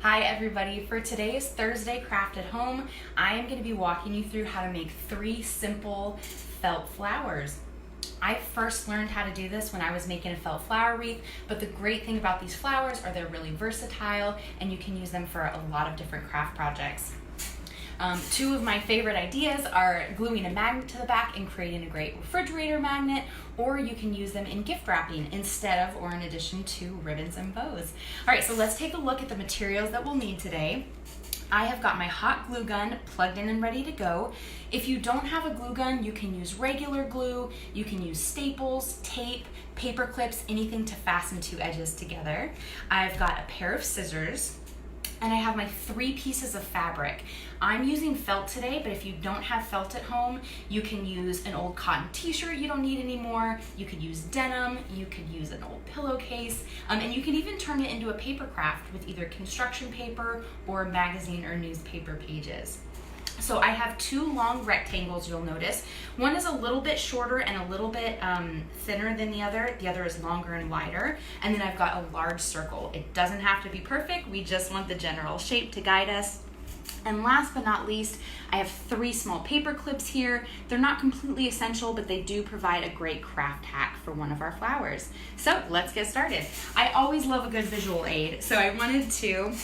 Hi everybody, for today's Thursday Craft at Home, I am going to be walking you through how to make 3 simple felt flowers. I first learned how to do this when I was making a felt flower wreath, but the great thing about these flowers are they're really versatile and you can use them for a lot of different craft projects. 2 of my favorite ideas are gluing a magnet to the back and creating a great refrigerator magnet, or you can use them in gift wrapping instead of or in addition to ribbons and bows. All right, so let's take a look at the materials that we'll need today. I have got my hot glue gun plugged in and ready to go. If you don't have a glue gun, you can use regular glue, you can use staples, tape, paper clips, anything to fasten 2 edges together. I've got a pair of scissors, and I have my 3 pieces of fabric. I'm using felt today, but if you don't have felt at home, you can use an old cotton t-shirt you don't need anymore, you could use denim, you could use an old pillowcase, and you can even turn it into a paper craft with either construction paper or magazine or newspaper pages. So I have 2 long rectangles, you'll notice. One is a little bit shorter and a little bit thinner than the other. The other is longer and wider. And then I've got a large circle. It doesn't have to be perfect. We just want the general shape to guide us. And last but not least, I have 3 small paper clips here. They're not completely essential, but they do provide a great craft hack for one of our flowers. So let's get started. I always love a good visual aid, so I wanted to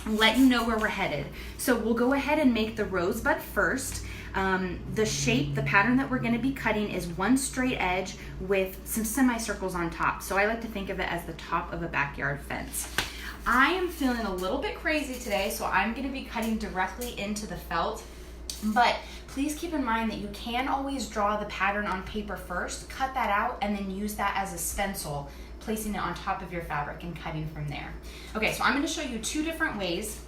let you know where we're headed. So we'll go ahead and make the rosebud first. The shape, the pattern that we're going to be cutting is 1 straight edge with some semicircles on top. So I like to think of it as the top of a backyard fence. I am feeling a little bit crazy today, so I'm going to be cutting directly into the felt. But please keep in mind that you can always draw the pattern on paper first, cut that out, and then use that as a stencil, placing it on top of your fabric and cutting from there. Okay, so I'm going to show you 2 different ways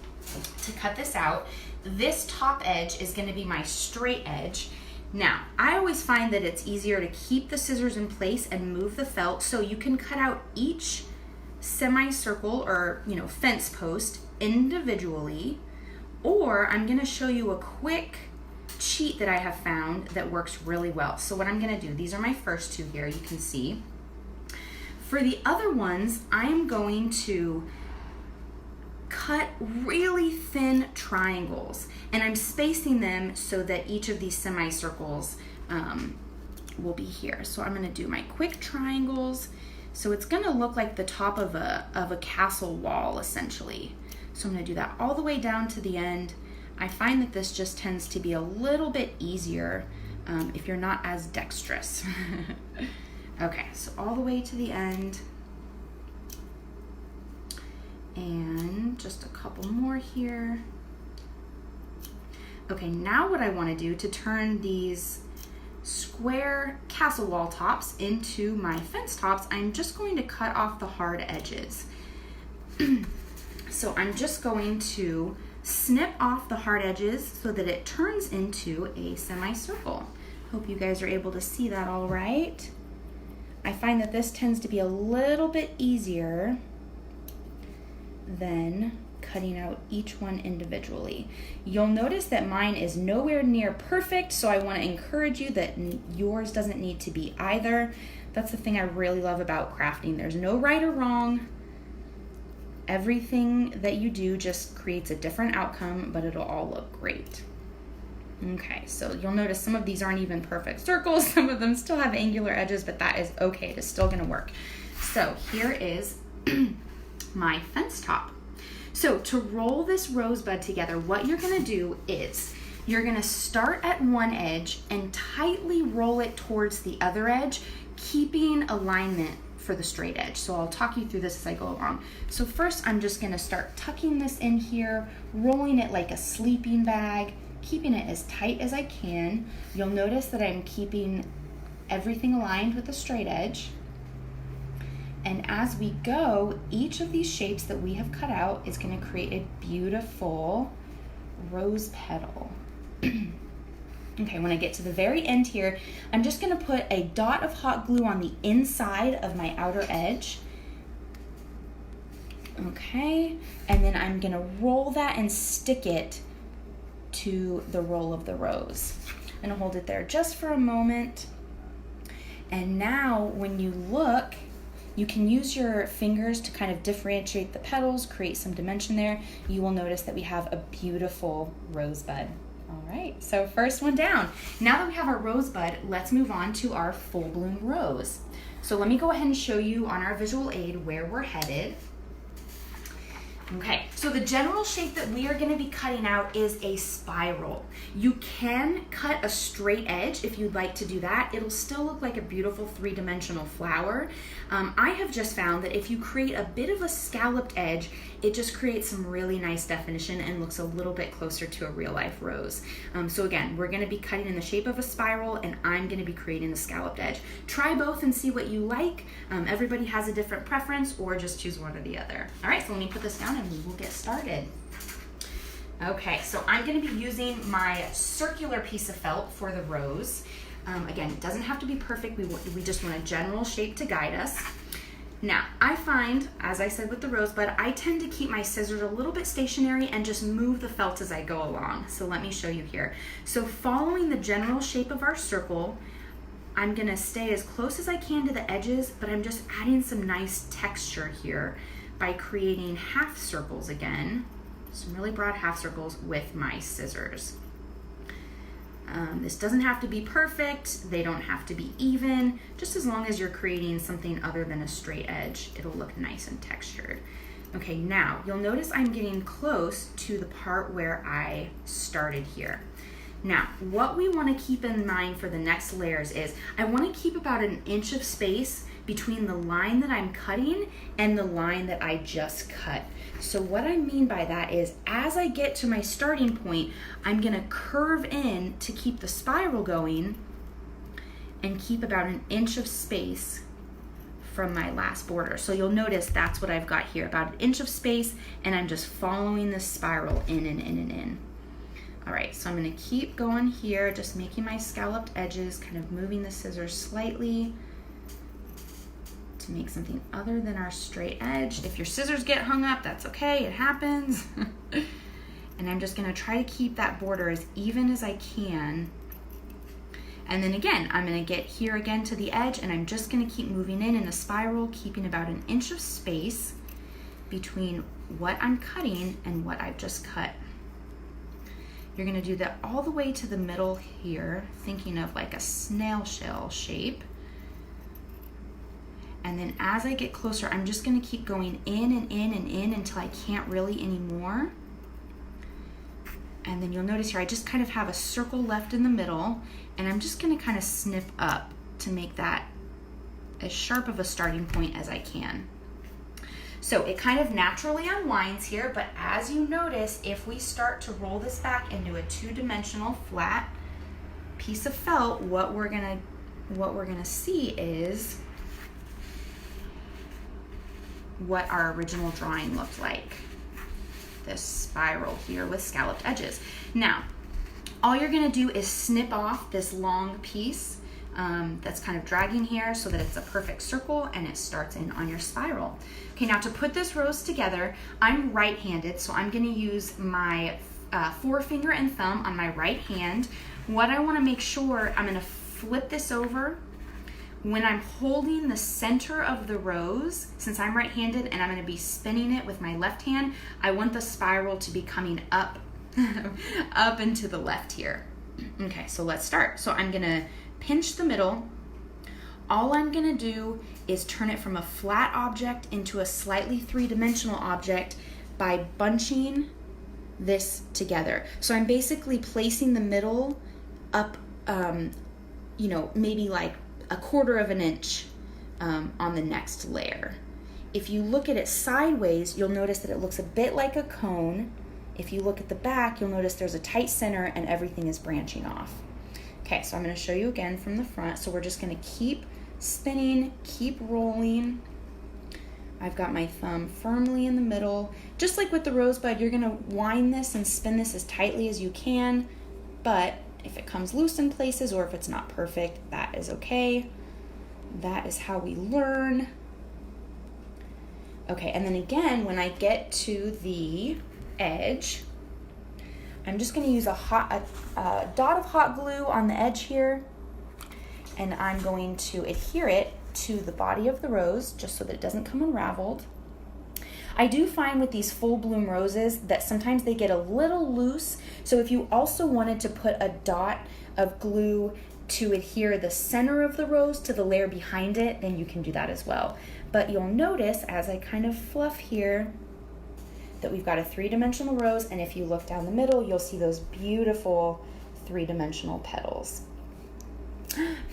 to cut this out. This top edge is going to be my straight edge. Now, I always find that it's easier to keep the scissors in place and move the felt, so you can cut out each semicircle or fence post individually, or I'm going to show you a quick cheat that I have found that works really well. So what I'm going to do, these are my first 2 here, you can see. For the other ones, I'm going to cut really thin triangles, and I'm spacing them so that each of these semicircles will be here. So I'm going to do my quick triangles. So it's going to look like the top of a castle wall, essentially. So I'm going to do that all the way down to the end. I find that this just tends to be a little bit easier if you're not as dexterous. Okay, so all the way to the end. And just a couple more here. Okay, now what I want to do to turn these square castle wall tops into my fence tops, I'm just going to cut off the hard edges. So I'm just going to snip off the hard edges so that it turns into a semicircle. Hope you guys are able to see that all right. I find that this tends to be a little bit easier than cutting out each one individually. You'll notice that mine is nowhere near perfect, so I want to encourage you that yours doesn't need to be either. That's the thing I really love about crafting. There's no right or wrong. Everything that you do just creates a different outcome, but it'll all look great. Okay, so you'll notice some of these aren't even perfect circles. Some of them still have angular edges, but that is okay. It is still going to work. So here is my fence top. So to roll this rosebud together, what you're going to do is you're going to start at one edge and tightly roll it towards the other edge, keeping alignment for the straight edge. So I'll talk you through this as I go along. So first I'm just going to start tucking this in here, rolling it like a sleeping bag, keeping it as tight as I can. You'll notice that I'm keeping everything aligned with the straight edge. And as we go, each of these shapes that we have cut out is going to create a beautiful rose petal. Okay, when I get to the very end here, I'm just going to put a dot of hot glue on the inside of my outer edge. Okay, and then I'm going to roll that and stick it to the roll of the rose. I'm going to hold it there just for a moment. And now when you look, You can use your fingers to kind of differentiate the petals, create some dimension there. You will notice that we have a beautiful rosebud. All right, so first one down. Now that we have our rosebud, let's move on to our full bloom rose. So let me go ahead and show you on our visual aid where we're headed. Okay, so the general shape that we are going to be cutting out is a spiral. You can cut a straight edge if you'd like to do that. It'll still look like a beautiful three-dimensional flower. I have just found that if you create a bit of a scalloped edge, it just creates some really nice definition and looks a little bit closer to a real-life rose. So again, we're going to be cutting in the shape of a spiral, and I'm going to be creating a scalloped edge. Try both and see what you like. Everybody has a different preference, or just choose one or the other. All right, so let me put this down and we will get started. Okay, so I'm going to be using my circular piece of felt for the rose. Again, it doesn't have to be perfect. We just want a general shape to guide us. Now, I find, as I said with the rosebud, I tend to keep my scissors a little bit stationary and just move the felt as I go along. So let me show you here. So following the general shape of our circle, I'm gonna stay as close as I can to the edges, but I'm just adding some nice texture here by creating half circles again, some really broad half circles with my scissors. This doesn't have to be perfect, they don't have to be even, just as long as you're creating something other than a straight edge, it'll look nice and textured. Okay, now you'll notice I'm getting close to the part where I started here. Now, what we want to keep in mind for the next layers is I want to keep about 1 inch of space between the line that I'm cutting and the line that I just cut. So what I mean by that is as I get to my starting point, I'm going to curve in to keep the spiral going and keep about 1 inch of space from my last border. So you'll notice that's what I've got here, about 1 inch of space, and I'm just following this spiral in and in and in. All right, so I'm gonna keep going here, just making my scalloped edges, kind of moving the scissors slightly to make something other than our straight edge. If your scissors get hung up, that's okay, it happens. And I'm just gonna try to keep that border as even as I can. And then again, I'm gonna get here again to the edge, and I'm just gonna keep moving in a spiral, keeping about 1 inch of space between what I'm cutting and what I've just cut. You're gonna do that all the way to the middle here, thinking of like a snail shell shape. And then as I get closer, I'm just gonna keep going in and in and in until I can't really anymore. And then you'll notice here, I just kind of have a circle left in the middle, and I'm just gonna kind of snip up to make that as sharp of a starting point as I can. So it kind of naturally unwinds here, but as you notice, if we start to roll this back into a two-dimensional flat piece of felt, what we're gonna see is what our original drawing looked like. This spiral here with scalloped edges. Now, all you're gonna do is snip off this long piece that's kind of dragging here so that it's a perfect circle and it starts in on your spiral. Okay, now to put this rose together, I'm right-handed, so I'm gonna use my forefinger and thumb on my right hand. What I wanna make sure, I'm gonna flip this over. When I'm holding the center of the rose, since I'm right-handed and I'm gonna be spinning it with my left hand, I want the spiral to be coming up, up and to the left here. Okay, so let's start. So I'm gonna pinch the middle. All I'm gonna do is turn it from a flat object into a slightly three-dimensional object by bunching this together. So I'm basically placing the middle up, maybe like 1/4 of an inch on the next layer. If you look at it sideways, you'll notice that it looks a bit like a cone. If you look at the back, you'll notice there's a tight center and everything is branching off. Okay, so I'm going to show you again from the front. So we're just going to keep spinning, keep rolling. I've got my thumb firmly in the middle. Just like with the rosebud, you're going to wind this and spin this as tightly as you can, but if it comes loose in places or if it's not perfect, that is okay. That is how we learn. Okay, and then again, when I get to the edge, I'm just going to use a dot of hot glue on the edge here, and I'm going to adhere it to the body of the rose, just so that it doesn't come unraveled. I do find with these full bloom roses that sometimes they get a little loose. So if you also wanted to put a dot of glue to adhere the center of the rose to the layer behind it, then you can do that as well. But you'll notice as I kind of fluff here that we've got a 3-dimensional rose, and if you look down the middle, you'll see those beautiful 3-dimensional petals.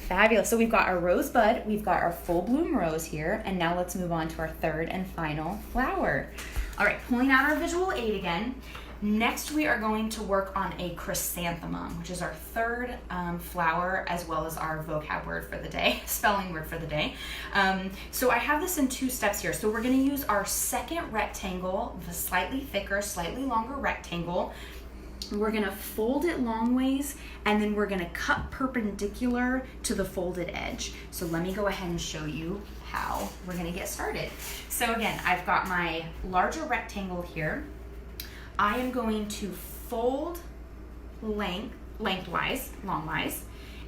Fabulous. So we've got our rosebud, we've got our full bloom rose here, and now let's move on to our third and final flower. All right, pulling out our visual aid again. Next, we are going to work on a chrysanthemum, which is our third flower, as well as our vocab word for the day, spelling word for the day. So I have this in 2 steps here. So we're going to use our second rectangle, the slightly thicker, slightly longer rectangle. We're going to fold it long ways, and then we're going to cut perpendicular to the folded edge. So let me go ahead and show you how we're going to get started. So again, I've got my larger rectangle here. I am going to fold lengthwise, longwise,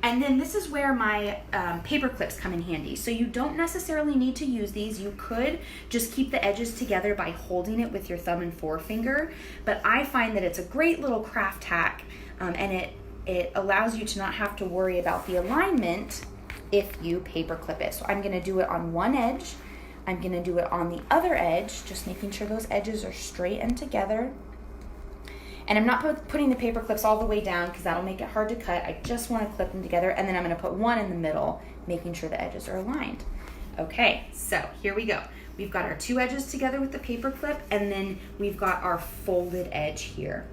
and then this is where my paper clips come in handy. So you don't necessarily need to use these. You could just keep the edges together by holding it with your thumb and forefinger, but I find that it's a great little craft hack, and it allows you to not have to worry about the alignment if you paper clip it. So I'm gonna do it on one edge. I'm gonna do it on the other edge, just making sure those edges are straight and together. And I'm not putting the paper clips all the way down because that'll make it hard to cut. I just want to clip them together, and then I'm going to put one in the middle, making sure the edges are aligned. Okay, so here we go. We've got our 2 edges together with the paper clip, and then we've got our folded edge here.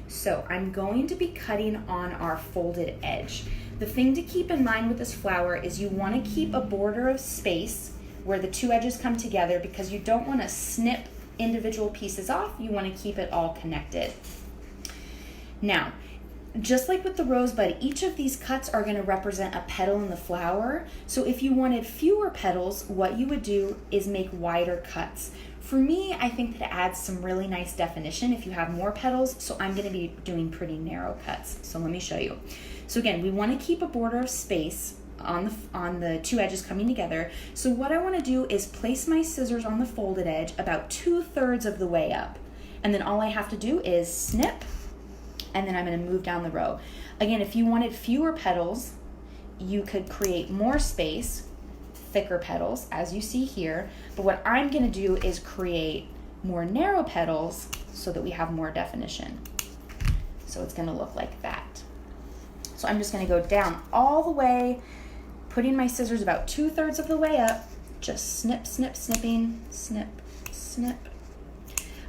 So I'm going to be cutting on our folded edge. The thing to keep in mind with this flower is you want to keep a border of space where the 2 edges come together, because you don't want to snip individual pieces off. You want to keep it all connected. Now, just like with the rosebud, each of these cuts are going to represent a petal in the flower. So if you wanted fewer petals, what you would do is make wider cuts. For me, I think that it adds some really nice definition if you have more petals, so I'm going to be doing pretty narrow cuts. So let me show you. So again, we want to keep a border of space on the 2 edges coming together. So what I want to do is place my scissors on the folded edge about 2/3 of the way up. And then all I have to do is snip, and then I'm going to move down the row. Again, if you wanted fewer petals, you could create more space, thicker petals, as you see here. But what I'm going to do is create more narrow petals so that we have more definition. So it's going to look like that. So I'm just going to go down all the way, putting my scissors about 2/3 of the way up, just snip, snip, snipping, snip, snip.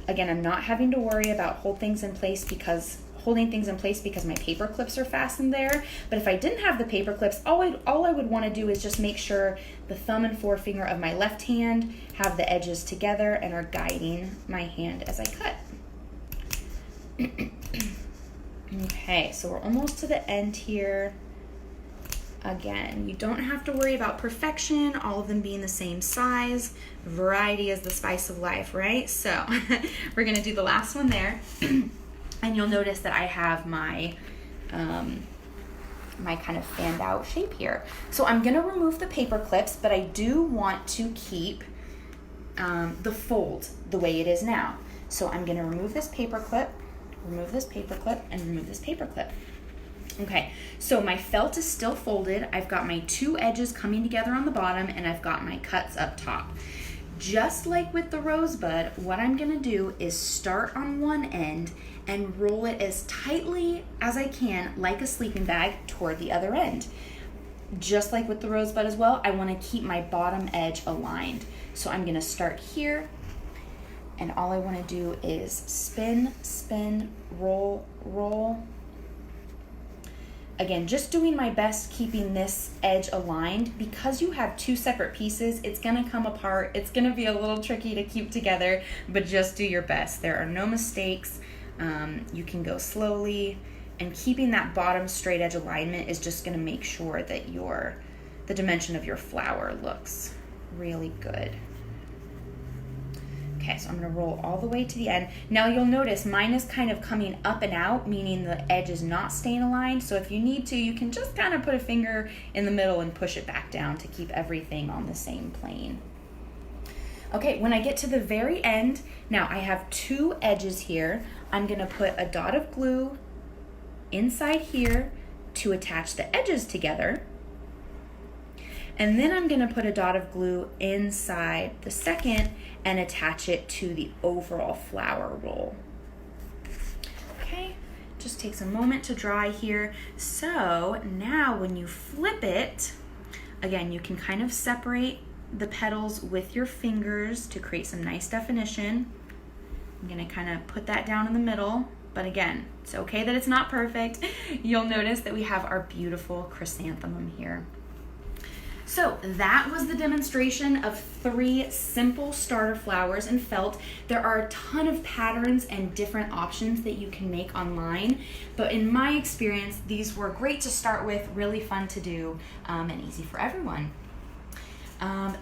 Again, I'm not having to worry about holding things in place because my paper clips are fastened there. But if I didn't have the paper clips, all I would want to do is just make sure the thumb and forefinger of my left hand have the edges together and are guiding my hand as I cut. Okay, so we're almost to the end here. Again, you don't have to worry about perfection, all of them being the same size. Variety is the spice of life, right? So we're gonna do the last one there. And you'll notice that I have my my kind of fanned out shape here. So I'm gonna remove the paper clips, but I do want to keep the fold the way it is now. So I'm gonna remove this paper clip, and remove this paper clip. Okay, so my felt is still folded. I've got my 2 edges coming together on the bottom, and I've got my cuts up top. Just like with the rosebud, what I'm gonna do is start on one end and roll it as tightly as I can, like a sleeping bag, toward the other end. Just like with the rosebud as well, I wanna keep my bottom edge aligned. So I'm gonna start here, and all I wanna do is spin, spin, roll, roll. Again, just doing my best keeping this edge aligned. Because you have 2 separate pieces, it's gonna come apart. It's gonna be a little tricky to keep together, but just do your best. There are no mistakes. You can go slowly, and keeping that bottom straight edge alignment is just gonna make sure that the dimension of your flower looks really good. Okay, Okay, so I'm gonna roll all the way to the end. Now you'll notice mine is kind of coming up and out, meaning the edge is not staying aligned. So if you need to, you can just kind of put a finger in the middle and push it back down to keep everything on the same plane. Okay, when I get to the very end, now I have 2 edges here. I'm gonna put a dot of glue inside here to attach the edges together. And then I'm gonna put a dot of glue inside the second and attach it to the overall flower roll. Okay, just takes a moment to dry here. So now when you flip it, again, you can kind of separate the petals with your fingers to create some nice definition. I'm gonna kind of put that down in the middle, but again, it's okay that it's not perfect. You'll notice that we have our beautiful chrysanthemum here. So that was the demonstration of 3 simple starter flowers in felt. There are a ton of patterns and different options that you can make online, but in my experience, these were great to start with, really fun to do, and easy for everyone.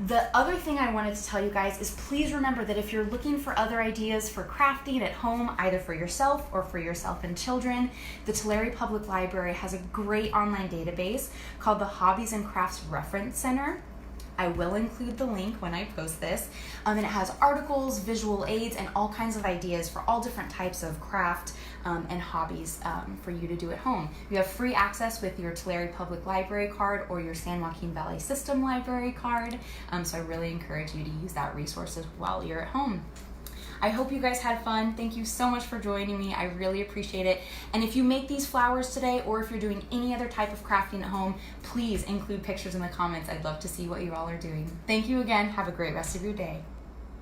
The other thing I wanted to tell you guys is please remember that if you're looking for other ideas for crafting at home, either for yourself or for yourself and children, the Tulare Public Library has a great online database called the Hobbies and Crafts Reference Center. I will include the link when I post this, and it has articles, visual aids, and all kinds of ideas for all different types of craft and hobbies for you to do at home. You have free access with your Tulare Public Library card or your San Joaquin Valley System Library card, so I really encourage you to use that resources while you're at home. I hope you guys had fun. Thank you so much for joining me. I really appreciate it. And if you make these flowers today, or if you're doing any other type of crafting at home, please include pictures in the comments. I'd love to see what you all are doing. Thank you again. Have a great rest of your day.